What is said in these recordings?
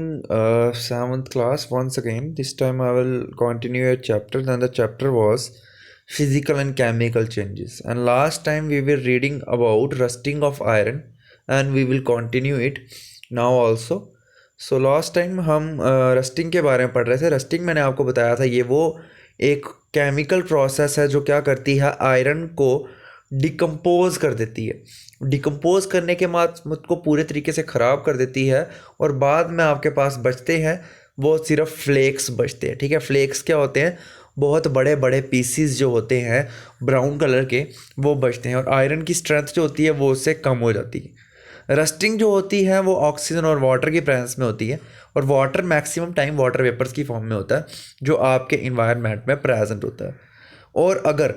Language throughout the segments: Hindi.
Seventh class once again. This time I will continue a chapter. Then the chapter was physical and chemical changes. And last time we were reading about rusting of iron, and we will continue it now also. So last time हम रस्टिंग के बारे में पढ़ रहे थे. रस्टिंग मैंने आपको बताया था, ये वो एक केमिकल प्रोसेस है जो क्या करती है, आयरन को डिकम्पोज कर देती है. डिकम्पोज करने के बाद मुझको पूरे तरीके से ख़राब कर देती है, और बाद में आपके पास बचते हैं वो सिर्फ फ्लेक्स बचते हैं. ठीक है, फ्लेक्स क्या होते हैं, बहुत बड़े बड़े पीसीज जो होते हैं ब्राउन कलर के, वो बचते हैं, और आयरन की स्ट्रेंथ जो होती है वो उससे कम हो जाती है. रस्टिंग जो होती है वो ऑक्सीजन और वाटर की प्रेजेंस में होती है, और water maximum time water vapours की फॉर्म में होता है जो आपके इन्वायरमेंट में प्रेजेंट होता है. और अगर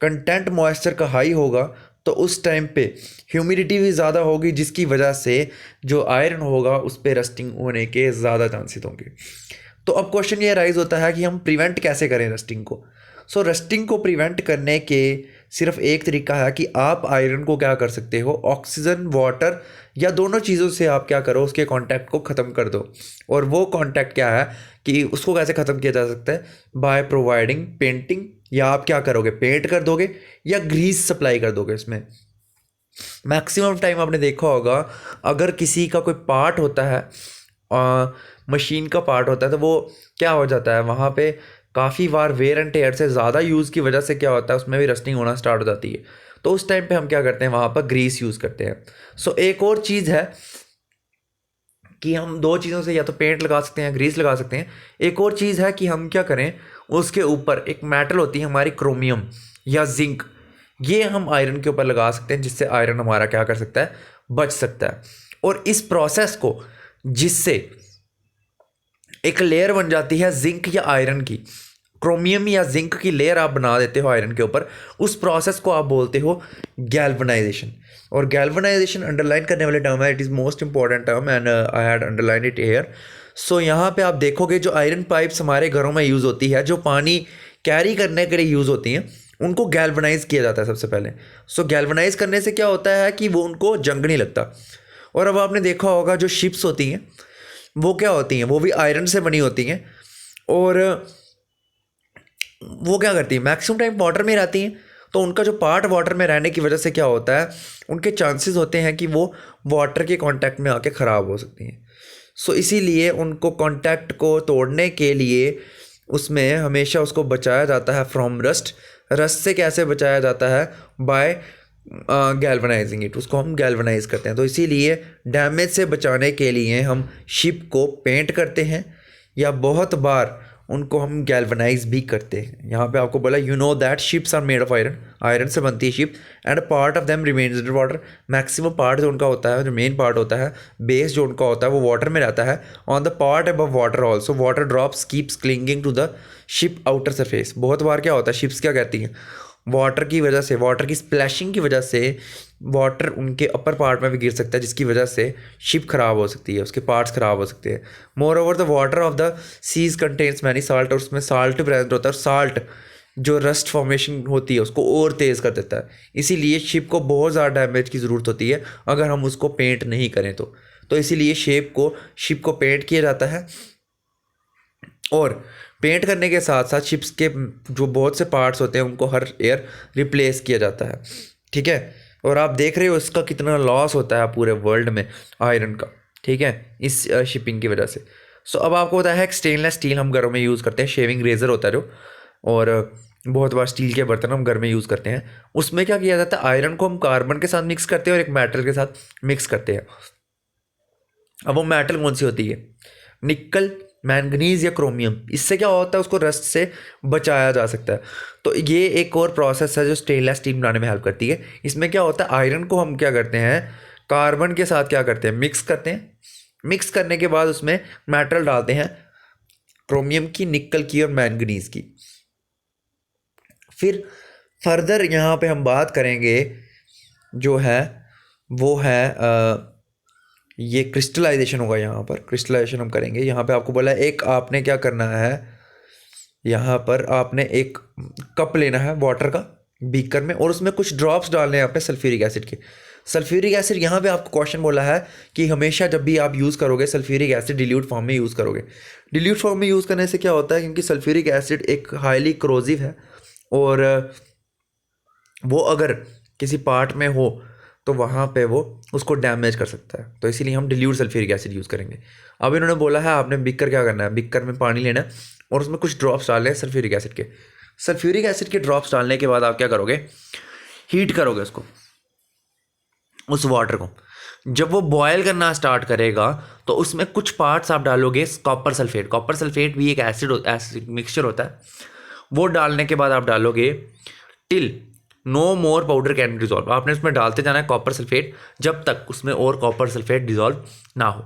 कंटेंट मॉइस्चर का हाई होगा तो उस टाइम पे ह्यूमिडिटी भी ज़्यादा होगी, जिसकी वजह से जो आयरन होगा उस पर रस्टिंग होने के ज़्यादा चांसेस होंगे. तो अब क्वेश्चन ये राइज होता है कि हम प्रिवेंट कैसे करें रस्टिंग को. सो रस्टिंग को प्रिवेंट करने के सिर्फ एक तरीका है कि आप आयरन को क्या कर सकते हो, ऑक्सीजन, वाटर या दोनों चीज़ों से आप क्या करो, उसके कांटेक्ट को ख़त्म कर दो. और वो कांटेक्ट क्या है कि उसको कैसे ख़त्म किया जा सकता है, बाय प्रोवाइडिंग पेंटिंग. या आप क्या करोगे, पेंट कर दोगे या ग्रीस सप्लाई कर दोगे. इसमें मैक्सिमम टाइम आपने देखा होगा, अगर किसी का कोई पार्ट होता है, मशीन का पार्ट होता है, तो वो क्या हो जाता है, वहाँ पे काफ़ी बार वेयर एंड टेयर से ज़्यादा यूज़ की वजह से क्या होता है, उसमें भी रस्टिंग होना स्टार्ट हो जाती है. तो उस टाइम पे हम क्या करते हैं, वहाँ पर ग्रीस यूज़ करते हैं. सो एक और चीज़ है कि हम दो चीज़ों से या तो पेंट लगा सकते हैं, ग्रीस लगा सकते हैं. एक और चीज़ है कि हम क्या करें, उसके ऊपर एक मेटल होती है हमारी, क्रोमियम या जिंक, ये हम आयरन के ऊपर लगा सकते हैं, जिससे आयरन हमारा क्या कर सकता है, बच सकता है. और इस प्रोसेस को, जिससे एक लेयर बन जाती है जिंक या आयरन की, क्रोमियम या जिंक की लेयर आप बना देते हो आयरन के ऊपर, उस प्रोसेस को आप बोलते हो गैल्वनाइजेशन. और गैल्वनाइजेशन अंडरलाइन करने वाले टर्म है, it is most important term, and I had underline it here. So यहाँ पे आप देखोगे जो आयरन पाइप्स हमारे घरों में यूज़ होती है, जो पानी कैरी करने के लिए यूज़ होती हैं, उनको गैल्वनाइज किया जाता है सबसे पहले. सो गैल्वनाइज करने से क्या होता है कि वो उनको जंग नहीं लगता. और अब आपने देखा होगा जो शिप्स होती हैं वो क्या होती हैं, वो भी आयरन से बनी होती हैं, और वो क्या करती हैं, मैक्सिमम टाइम वाटर में रहती हैं. तो उनका जो पार्ट वाटर में रहने की वजह से क्या होता है, उनके चांसेस होते हैं कि वो वाटर के कांटेक्ट में आके ख़राब हो सकती हैं. सो इसीलिए उनको कांटेक्ट को तोड़ने के लिए उसमें हमेशा उसको बचाया जाता है फ्रॉम रस्ट. रस्ट से कैसे बचाया जाता है, बाय गैल्वनाइजिंग इट, उसको हम गैल्वनाइज करते हैं. तो इसीलिए डैमेज से बचाने के लिए हम शिप को पेंट करते हैं, या बहुत बार उनको हम गैल्वनाइज भी करते हैं. यहाँ पे आपको बोला, you know that ships are made of iron, iron से बनती है ship, and part of them remains in water. Maximum part जो उनका होता है, जो मेन पार्ट होता है, बेस जो उनका होता है, वो वाटर में रहता है. On the part above water also water drops keeps clinging to the ship outer surface. बहुत बार क्या होता है, शिप्स क्या कहती हैं, वाटर की वजह से, वाटर की स्प्लैशिंग की वजह से वाटर उनके अपर पार्ट में भी गिर सकता है, जिसकी वजह से शिप ख़राब हो सकती है, उसके पार्ट्स ख़राब हो सकते हैं. Moreover the water of the seas contains many salt, और उसमें साल्ट प्रेजेंट होता है, और साल्ट जो रस्ट फॉर्मेशन होती है उसको और तेज़ कर देता है. इसीलिए शिप को बहुत ज़्यादा डैमेज की ज़रूरत होती है अगर हम उसको पेंट नहीं करें तो इसीलिए शिप को पेंट किया जाता है. और पेंट करने के साथ साथ शिप्स के जो बहुत से पार्ट्स होते हैं उनको हर ईयर रिप्लेस किया जाता है. ठीक है, और आप देख रहे हो इसका कितना लॉस होता है पूरे वर्ल्ड में आयरन का. ठीक है, इस शिपिंग की वजह से. सो अब आपको पता है स्टेनलेस स्टील हम घरों में यूज़ करते हैं, शेविंग रेजर होता है जो, और बहुत बार स्टील के बर्तन हम घर में यूज़ करते हैं. उसमें क्या किया जाता है, आयरन को हम कार्बन के साथ मिक्स करते हैं और एक मेटल के साथ मिक्स करते हैं. अब वो मेटल कौन सी होती है, निकल, मैंगनीज या क्रोमियम. इससे क्या होता है, उसको रस्ट से बचाया जा सकता है. तो ये एक और प्रोसेस है जो स्टेनलेस स्टील बनाने में हेल्प करती है. इसमें क्या होता है, आयरन को हम क्या करते हैं, कार्बन के साथ क्या करते हैं, मिक्स करते हैं. मिक्स करने के बाद उसमें मेटल डालते हैं, क्रोमियम की, निकल की और मैंगनीज की. फिर फर्दर यहाँ पे हम बात करेंगे जो है वो है ये क्रिस्टलाइजेशन होगा. यहाँ पर क्रिस्टलाइजेशन हम करेंगे. यहाँ पे आपको बोला एक आपने क्या करना है, यहाँ पर आपने एक कप लेना है वाटर का बीकर में, और उसमें कुछ ड्रॉप्स डालने हैं आपने सल्फ्यूरिक एसिड के. सल्फ्यूरिक एसिड, यहाँ पे आपको क्वेश्चन बोला है कि हमेशा जब भी आप यूज़ करोगे सल्फ्यूरिक एसिड डिल्यूट फॉर्म में यूज़ करोगे। डिल्यूट फॉर्म में यूज़ करने से क्या होता है, क्योंकि सल्फ्यूरिक एसिड एक हाईली क्रोजिव है और वो अगर किसी पार्ट में हो तो वहाँ पे वो उसको डैमेज कर सकता है, तो इसीलिए हम डिल्यूट सल्फ्यूरिक एसिड यूज़ करेंगे। अब इन्होंने बोला है आपने बिकर क्या करना है, बिकर में पानी लेना है और उसमें कुछ ड्रॉप्स डालने हैं सल्फ्यूरिक एसिड के। सल्फ्यूरिक एसिड के ड्रॉप्स डालने के बाद आप क्या करोगे, हीट करोगे उसको, उस वाटर को। जब वो बॉयल करना स्टार्ट करेगा तो उसमें कुछ पार्ट्स आप डालोगे कॉपर सल्फेट। कॉपर सल्फेट भी एक एसिड मिक्सचर होता है। वो डालने के बाद आप डालोगे till no more powder can dissolve. आपने उसमें डालते जाना है कॉपर सल्फेट जब तक उसमें और कॉपर सल्फेट डिजॉल्व ना हो।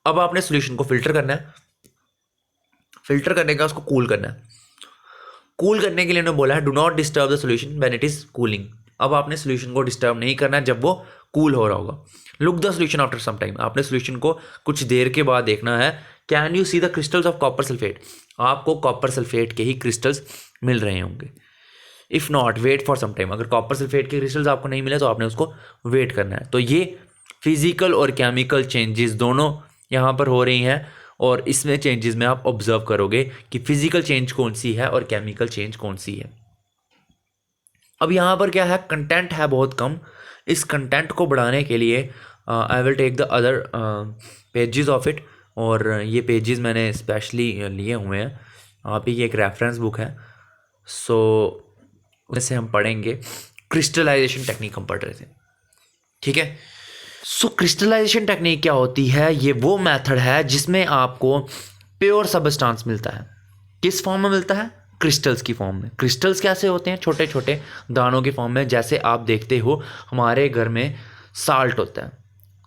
अब आपने सॉल्यूशन को फिल्टर करना है, फिल्टर करने का उसको कूल करना है। कूल करने के लिए उन्होंने बोला है do not disturb the solution when it is cooling. अब आपने सॉल्यूशन को डिस्टर्ब नहीं करना है जब वो कूल हो रहा होगा। Look the solution after some time. आपने सॉल्यूशन को कुछ देर के बाद देखना है। Can you see the crystals of copper sulphate. आपको कॉपर सल्फेट के ही क्रिस्टल्स मिल रहे होंगे। If not wait for some time. अगर कॉपर सल्फेट के क्रिस्टल्स आपको नहीं मिले तो आपने उसको वेट करना है। तो ये फिजिकल और केमिकल चेंजेस दोनों यहाँ पर हो रही हैं और इसमें चेंजेस में आप ऑब्जर्व करोगे कि फिजिकल चेंज कौन सी है और केमिकल चेंज कौन सी है। अब यहाँ पर क्या है, कंटेंट है बहुत कम। इस कंटेंट को बढ़ाने के लिए I will take the other pages of it, और ये पेजेस मैंने स्पेशली लिए हुए हैं। आप ही एक रेफरेंस बुक है, सो उससे हम पढ़ेंगे। क्रिस्टलाइजेशन टेक्निक हम पढ़ रहे थे, ठीक है। सो क्रिस्टलाइजेशन टेक्निक क्या होती है, ये वो मेथड है जिसमें आपको प्योर सबस्टांस मिलता है। किस फॉर्म में मिलता है, क्रिस्टल्स की फॉर्म में। क्रिस्टल्स कैसे होते हैं, छोटे छोटे दानों की फॉर्म में। जैसे आप देखते हो हमारे घर में साल्ट होता है,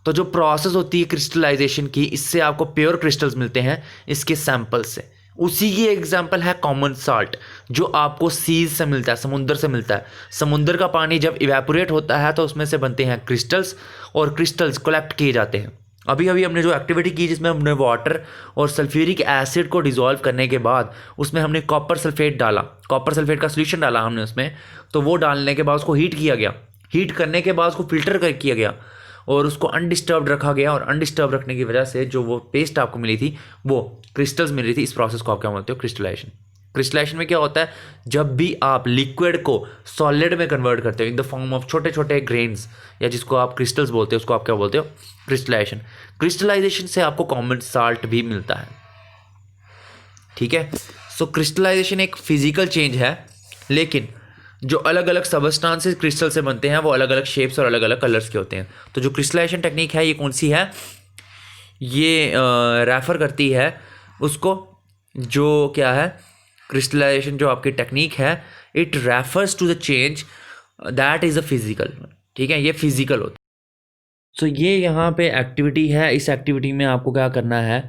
तो जो प्रोसेस होती है क्रिस्टलाइजेशन की, इससे आपको प्योर क्रिस्टल्स मिलते हैं इसके सैंपल से। उसी की एग्जांपल है कॉमन साल्ट, जो आपको सीज से मिलता है, समुंदर से मिलता है। समुंदर का पानी जब इवेपोरेट होता है तो उसमें से बनते हैं क्रिस्टल्स, और क्रिस्टल्स कलेक्ट किए जाते हैं। अभी अभी हमने जो एक्टिविटी की जिसमें हमने वाटर और सल्फ्यूरिक एसिड को डिसॉल्व करने के बाद उसमें हमने कॉपर सल्फेट डाला, कॉपर सल्फेट का सोल्यूशन डाला हमने उसमें। तो वो डालने के बाद उसको हीट किया गया, हीट करने के बाद उसको फिल्टर किया गया और उसको अनडिस्टर्ब्ड रखा गया। और अनडिस्टर्ब रखने की वजह से जो वो पेस्ट आपको मिली थी वो क्रिस्टल्स मिल रही थी। इस प्रोसेस को आप क्या बोलते हो, क्रिस्टलाइजेशन। क्रिस्टलाइजेशन में क्या होता है, जब भी आप लिक्विड को सॉलिड में कन्वर्ट करते हो इन द फॉर्म ऑफ छोटे छोटे ग्रेन्स, या जिसको आप क्रिस्टल्स बोलते हो, उसको आप क्या बोलते हो, क्रिस्टलाइजेशन। क्रिस्टलाइजेशन से आपको कॉमन साल्ट भी मिलता है, ठीक है। सो क्रिस्टलाइजेशन एक फिजिकल चेंज है, लेकिन जो अलग अलग सबस्टांसेस क्रिस्टल से बनते हैं वो अलग अलग शेप्स और अलग अलग कलर्स के होते हैं। तो जो क्रिस्टलाइजेशन टेक्निक है ये कौन सी है, ये रेफर करती है उसको, जो क्या है, क्रिस्टलाइजेशन जो आपकी टेक्निक है, it refers to the change that is a physical, ठीक है, ये फिजिकल होता है। तो ये यहाँ पे एक्टिविटी है। इस एक्टिविटी में आपको क्या करना है,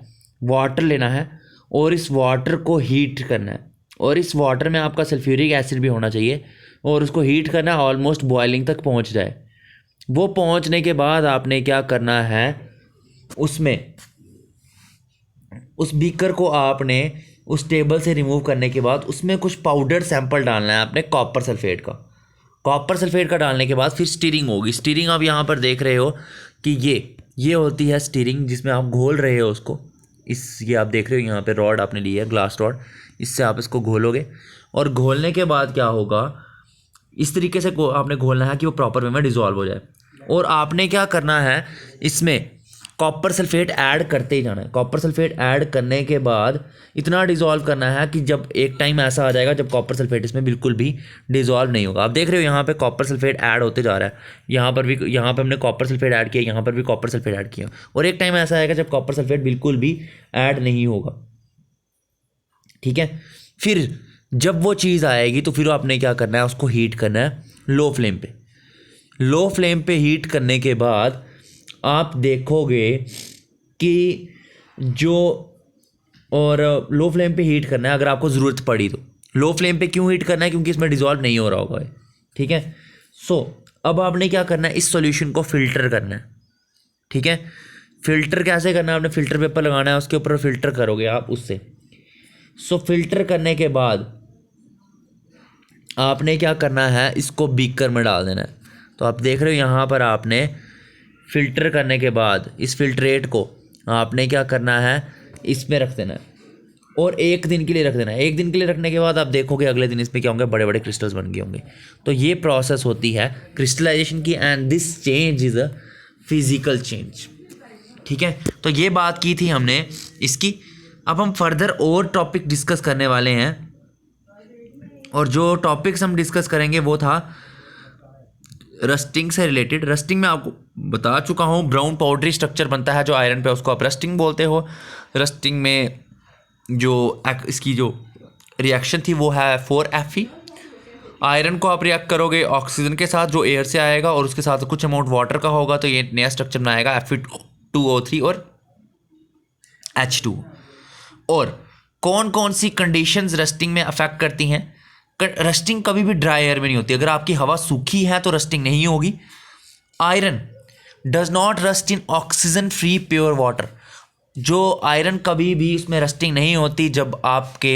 वाटर लेना है और इस वाटर को हीट करना है, और इस वाटर में आपका सल्फ्यूरिक एसिड भी होना चाहिए, और उसको हीट करना है ऑलमोस्ट बॉइलिंग तक पहुँच जाए। वो पहुँचने के बाद आपने क्या करना है, उसमें उस बीकर को आपने उस टेबल से रिमूव करने के बाद उसमें कुछ पाउडर सैंपल डालना है आपने कॉपर सल्फेट का। कॉपर सल्फेट का डालने के बाद फिर स्टीरिंग होगी। स्टीरिंग आप यहाँ पर देख रहे हो कि ये होती है स्टीरिंग, जिसमें आप घोल रहे हो उसको। ये आप देख रहे हो यहाँ पे रॉड आपने ली है, ग्लास रॉड, इससे आप इसको घोलोगे। और घोलने के बाद क्या होगा, इस तरीके से आपने घोलना है कि वो प्रॉपर वे में डिज़ोल्व हो जाए। और आपने क्या करना है, इसमें कॉपर सल्फेट ऐड करते ही जाना है। कॉपर सल्फेट ऐड करने के बाद इतना डिज़ोल्व करना है कि जब एक टाइम ऐसा आ जाएगा जब कॉपर सल्फेट इसमें बिल्कुल भी डिज़ोल्व नहीं होगा। आप देख रहे हो यहाँ पे कॉपर सल्फेट ऐड होते जा रहा है, यहाँ पर हमने कॉपर सल्फेट ऐड किया, यहाँ पर भी कॉपर सल्फेट ऐड किया, और एक टाइम ऐसा आएगा जब कॉपर सल्फेट बिल्कुल भी ऐड नहीं होगा, ठीक है। फिर जब वो चीज़ आएगी तो फिर आपने क्या करना है, उसको हीट करना है लो फ्लेम पे। लो फ्लेम पे हीट करने के बाद आप देखोगे कि जो, और लो फ्लेम पे हीट करना है अगर आपको ज़रूरत पड़ी तो। लो फ्लेम पे क्यों हीट करना है, क्योंकि इसमें डिज़ोल्व नहीं हो रहा होगा, ठीक है। सो अब आपने क्या करना है, इस सॉल्यूशन को फ़िल्टर करना है, ठीक है। फ़िल्टर कैसे करना है, आपने फ़िल्टर पेपर लगाना है, उसके ऊपर फ़िल्टर करोगे आप उससे। सो फिल्टर करने के बाद आपने क्या करना है, इसको बीकर में डाल देना है। तो आप देख रहे हो यहाँ पर आपने फ़िल्टर करने के बाद इस फिल्ट्रेट को आपने क्या करना है, इसमें रख देना है और 1 दिन के लिए रख देना है। 1 दिन के लिए रखने के बाद आप देखोगे अगले दिन इसमें क्या होंगे, बड़े बड़े क्रिस्टल्स बन गए होंगे। तो ये प्रोसेस होती है क्रिस्टलाइजेशन की, and this change is a physical change. ठीक है, तो ये बात की थी हमने इसकी। अब हम फर्दर और टॉपिक डिस्कस करने वाले हैं, और जो टॉपिक्स हम डिस्कस करेंगे वो था रस्टिंग से रिलेटेड। रस्टिंग में आपको बता चुका हूँ, ब्राउन पाउडरी स्ट्रक्चर बनता है जो आयरन पे, उसको आप रस्टिंग बोलते हो। रस्टिंग में जो इसकी जो रिएक्शन थी वो है 4Fe। आयरन को आप रिएक्ट करोगे ऑक्सीजन के साथ जो एयर से आएगा, और उसके साथ कुछ अमाउंट वाटर का होगा, तो ये नया स्ट्रक्चर बनाएगा Fe2O3 और H2। और कौन कौन सी कंडीशंस रस्टिंग में अफेक्ट करती हैं? रस्टिंग कभी भी ड्राई एयर में नहीं होती। अगर आपकी हवा सूखी है तो रस्टिंग नहीं होगी। Iron does not rust in oxygen free pure water. जो आयरन कभी भी उसमें रस्टिंग नहीं होती जब आपके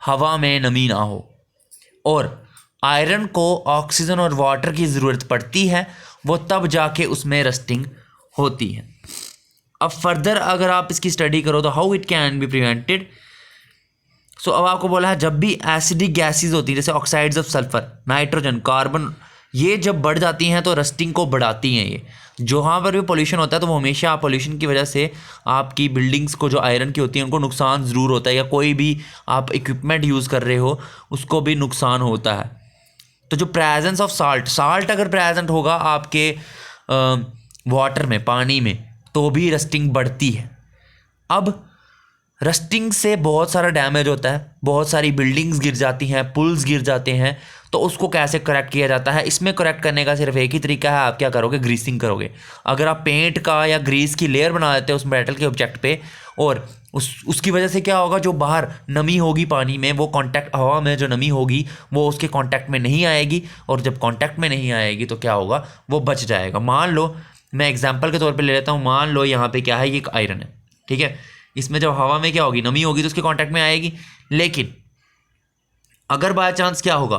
हवा में नमी ना हो, और आयरन को ऑक्सीजन और वाटर की ज़रूरत पड़ती है, वो तब जाके उसमें रस्टिंग होती है। अब फर्दर अगर आप इसकी स्टडी करो तो how it can be prevented. So अब आपको बोला है जब भी एसिडिक गैसेज होती है, जैसे oxides of sulphur, nitrogen, carbon, ये जब बढ़ जाती हैं तो रस्टिंग को बढ़ाती हैं। ये जहाँ पर भी पोल्यूशन होता है तो वो हमेशा पोल्यूशन की वजह से आपकी बिल्डिंग्स को जो आयरन की होती है उनको नुकसान ज़रूर होता है, या कोई भी आप इक्विपमेंट यूज़ कर रहे हो उसको भी नुकसान होता है। तो जो प्रेजेंस ऑफ साल्ट अगर प्रेजेंट होगा आपके वाटर में, पानी में, तो भी रस्टिंग बढ़ती है। अब रस्टिंग से बहुत सारा डैमेज होता है, बहुत सारी बिल्डिंग्स गिर जाती हैं, पुल्स गिर जाते हैं। तो उसको कैसे करेक्ट किया जाता है? इसमें करेक्ट करने का सिर्फ एक ही तरीका है, आप क्या करोगे, ग्रीसिंग करोगे। अगर आप पेंट का या ग्रीस की लेयर बना देते हो उस मेटल के ऑब्जेक्ट पे, और उसकी वजह से क्या होगा, जो बाहर नमी होगी पानी में, वो कांटेक्ट, हवा में जो नमी होगी वो उसके कांटेक्ट में नहीं आएगी, और जब कांटेक्ट में नहीं आएगी तो क्या होगा, वो बच जाएगा। मान लो मैं एग्जाम्पल के तौर पर ले लेता हूँ, मान लो यहाँ पर क्या है, ये एक आयरन है, ठीक है। इसमें जब हवा में क्या होगी, नमी होगी, तो उसके कांटेक्ट में आएगी। लेकिन अगर बाय चांस क्या होगा,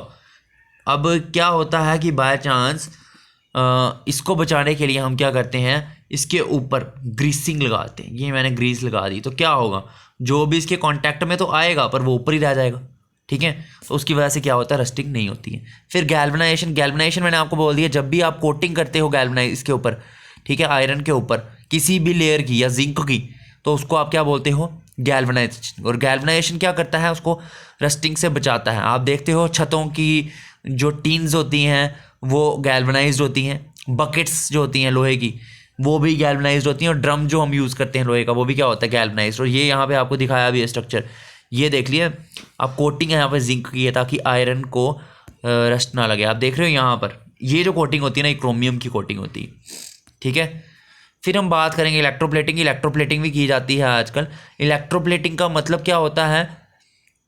अब क्या होता है कि बाय चांस इसको बचाने के लिए हम क्या करते हैं, इसके ऊपर ग्रीसिंग लगाते हैं। ये मैंने ग्रीस लगा दी, तो क्या होगा, जो भी इसके कांटेक्ट में तो आएगा पर वो ऊपर ही रह जाएगा, ठीक है। तो उसकी वजह से क्या होता है, रस्टिंग नहीं होती है। फिर गैल्वनाइजेशन मैंने आपको बोल दिया, जब भी आप कोटिंग करते हो गैल्वनाइज इसके ऊपर, ठीक है, आयरन के ऊपर किसी भी लेयर की या जिंक की, तो उसको आप क्या बोलते हो, गैल्वनाइजेशन। और गैल्वनाइजेशन क्या करता है, उसको रस्टिंग से बचाता है। आप देखते हो छतों की जो टीन्स होती हैं वो गैल्वनाइज्ड होती हैं, बकेट्स जो होती हैं लोहे की वो भी गैल्वनाइज्ड होती हैं, और ड्रम जो हम यूज़ करते हैं लोहे का वो भी क्या होता है, गैल्वनाइज्ड। और ये यहाँ पे आपको दिखाया भी है स्ट्रक्चर, ये देख लिए, आप कोटिंग है यहाँ पे जिंक की है ताकि आयरन को रस्ट ना लगे। आप देख रहे हो यहाँ पर ये जो कोटिंग होती है ना, ये क्रोमियम की कोटिंग होती है, ठीक है। फिर हम बात करेंगे इलेक्ट्रोप्लेटिंग भी की जाती है आजकल। इलेक्ट्रोप्लेटिंग का मतलब क्या होता है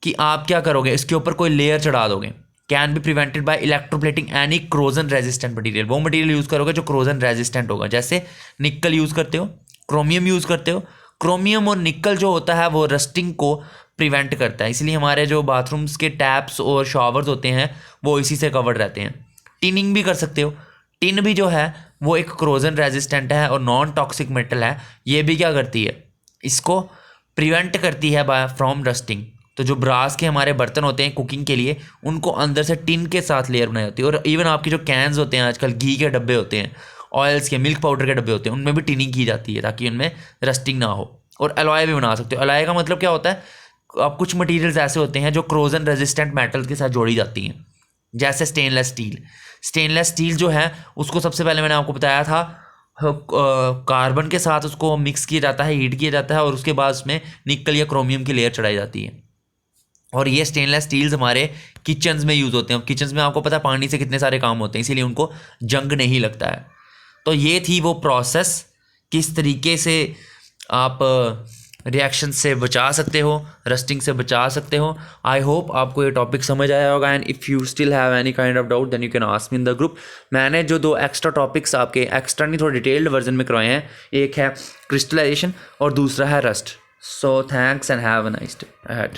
कि आप क्या करोगे, इसके ऊपर कोई लेयर चढ़ा दोगे। Can be prevented by electroplating any corrosion resistant material. वो मटीरियल यूज़ करोगे जो क्रोजन रेजिस्टेंट होगा, जैसे निकल यूज़ करते हो, क्रोमियम यूज़ करते हो। क्रोमियम और निकल जो होता है वो रस्टिंग को प्रिवेंट करता है, इसलिए हमारे जो बाथरूम्स के टैप्स और शॉवर्स होते हैं वो इसी से कवर्ड रहते हैं। टिनिंग भी कर सकते हो, टिन भी जो है वो एक क्रोजन रेजिस्टेंट है और नॉन टॉक्सिक मेटल है। ये भी क्या करती है, इसको प्रिवेंट करती है बाय फ्रॉम रस्टिंग। तो जो ब्रास के हमारे बर्तन होते हैं कुकिंग के लिए, उनको अंदर से टिन के साथ लेयर बनाई होती है। और इवन आपकी जो कैंस होते हैं आजकल, घी के डब्बे होते हैं, ऑयल्स के, मिल्क पाउडर के डब्बे होते हैं, उनमें भी टिनिंग की जाती है ताकि उनमें रस्टिंग ना हो। और अलॉय भी बना सकते हो। अलॉय का मतलब क्या होता है, अब कुछ मटीरियल्स ऐसे होते हैं जो क्रोजन रेजिस्टेंट मेटल के साथ जोड़ी जाती हैं, जैसे स्टेनलेस स्टील जो है उसको सबसे पहले मैंने आपको बताया था कार्बन के साथ उसको मिक्स किया जाता है, हीट किया जाता है, और उसके बाद उसमें निकल या क्रोमियम की लेयर चढ़ाई जाती है। और ये स्टेनलेस स्टील्स हमारे किचन्स में यूज़ होते हैं। किचन्स में आपको पता है पानी से कितने सारे काम होते हैं, इसीलिए उनको जंग नहीं लगता है। तो ये थी वो प्रोसेस, किस तरीके से आप रिएक्शन से बचा सकते हो, रस्टिंग से बचा सकते हो। आई होप आपको ये टॉपिक समझ आया होगा, and if you still have any kind of doubt then you can ask me in the group. मैंने जो 2 एक्स्ट्रा टॉपिक्स आपके एक्स्ट्रा नहीं थोड़ा डिटेल्ड वर्जन में करवाए हैं, एक है क्रिस्टलाइजेशन और दूसरा है rust. So thanks and have a nice day ahead.